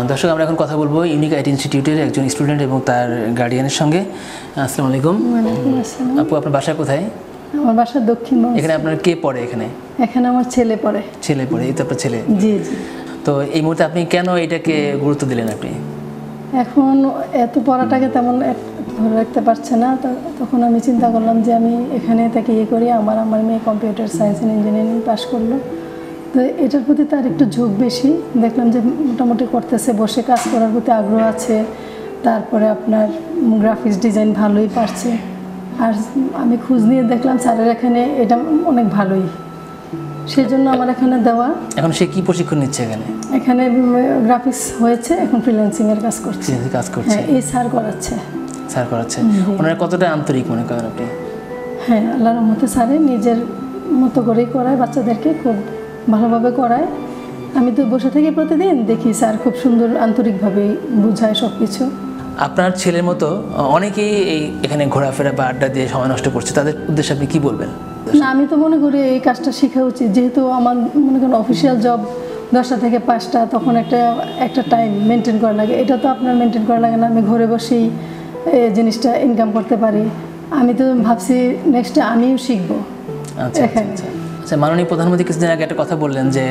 দর্শক, আমরা এখন কথা বলবো ইউনিক আইটি ইনস্টিটিউটের একজন স্টুডেন্ট এবং তার গার্ডিয়ানের সঙ্গে। আসসালামু আলাইকুম। ওয়ালাইকুম আসসালাম। আপু, আপনার বাসা কোথায়? আমার বাসা দক্ষিণবঙ্গ। এখানে আপনার কে পড়ে? এখানে আমার ছেলে পড়ে। ছেলে পড়ে? এই তো আপনার ছেলে। জি জি। তো এই মুহূর্তে আপনি কেন এটাকে গুরুত্ব দিলেন? আপনি এখন এত পড়াটাকে তেমন ধরে রাখতে পারছে না, তখন আমি চিন্তা করলাম যে আমি এখানে থেকে করি। আমার মেয়ে কম্পিউটার সায়েন্স অ্যান্ড ইঞ্জিনিয়ারিং পাশ করলো, তো এটার প্রতি তার একটু ঝোঁক বেশি। দেখলাম যে মোটামুটি করতেছে, বসে কাজ করার প্রতি আগ্রহ আছে। তারপরে আপনার গ্রাফিক্স ডিজাইন ভালোই পারছে। আর আমি খোঁজ নিয়ে দেখলাম স্যারের এখানে এটা অনেক ভালোই, সেই জন্য আমার এখানে দেওয়া। এখন সে কি প্রশিক্ষণ নিচ্ছে এখানে? এখানে গ্রাফিক্স হয়েছে, এখন ফ্রিল্যান্সিং এর কাজ করছে। হ্যাঁ, এই স্যার করাচ্ছে। ওনারা কতটা আন্তরিক মনে করেন আপনি? হ্যাঁ, আল্লাহর রহমতে স্যারে নিজের মতো করেই করায়, বাচ্চাদেরকে খুব ভালোভাবে করায়। আমি তো বসে থেকে প্রতিদিন দেখি স্যার খুব সুন্দর আন্তরিকভাবে বোঝায় সব কিছু। আপনার ছেলের মতো অনেকেই এখানে ঘোরাফেরা বা আড্ডা দিয়ে সময় নষ্ট করছে, তাদের উদ্দেশ্যে আপনি কি বলবেন? না, আমি তো মনে করি এই কাজটা শেখা উচিত। যেহেতু আমার মনে করেন অফিসিয়াল জব 10টা থেকে 5টা, তখন একটা টাইম মেনটেন করা লাগে। এটা তো আপনার মেনটেন করা লাগে না, আমি ঘরে বসেই জিনিসটা ইনকাম করতে পারি। আমি তো ভাবছি নেক্সট আমিও শিখবো। আচ্ছা, মাননীয় প্রধানমন্ত্রী কিছুদিন আগে একটা কথা বললেন যে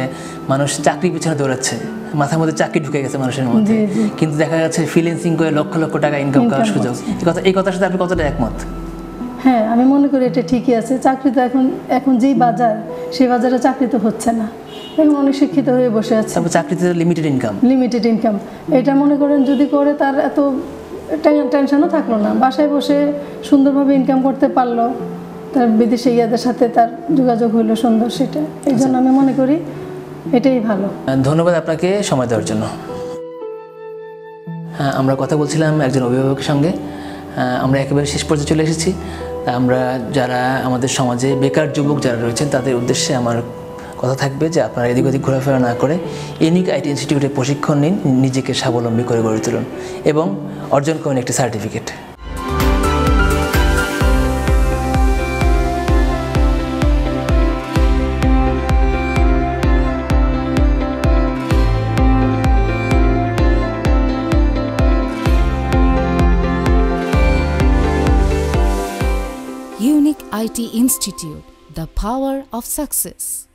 মানুষ চাকরির পিছনে দৌড়াচ্ছে, মাথার মধ্যে চাকরি ঢুকে গেছে মানুষের মধ্যে, কিন্তু দেখা যাচ্ছে ফ্রিল্যান্সিং করে লক্ষ লক্ষ টাকা ইনকাম করার সুযোগ। এই কথার সাথে আপনি কতটা একমত? হ্যাঁ, আমি মনে করি এটা ঠিকই আছে। চাকরি তো এখন যেই বাজার, সেই বাজারে চাকরি তো হচ্ছে না। এখন অনেক শিক্ষিত হয়ে বসে আছে। চাকরিতে লিমিটেড ইনকাম। এটা মনে করেন যদি করে, তার এত টেনশনও থাকলো না, বাসায় বসে সুন্দরভাবে ইনকাম করতে পারলো। তার বিদেশে ইয়াদের সাথে তার যোগাযোগ হইলো সুন্দর, সেটা এই জন্য আমি মনে করি এটাই ভালো। ধন্যবাদ আপনাকে সময় দেওয়ার জন্য। হ্যাঁ, আমরা কথা বলছিলাম একজন অভিভাবকের সঙ্গে। আমরা একেবারে শেষ পর্যায়ে চলে এসেছি। আমরা যারা আমাদের সমাজে বেকার যুবক যারা রয়েছেন, তাদের উদ্দেশ্যে আমার কথা থাকবে যে আপনারা এদিক ওদিক ঘোরাফেরা না করে ইউনিক আইটি ইনস্টিটিউটে প্রশিক্ষণ নিন, নিজেকে স্বাবলম্বী করে গড়ে তুলুন এবং অর্জন করুন একটি certificate. Unique IT Institute, the power of success.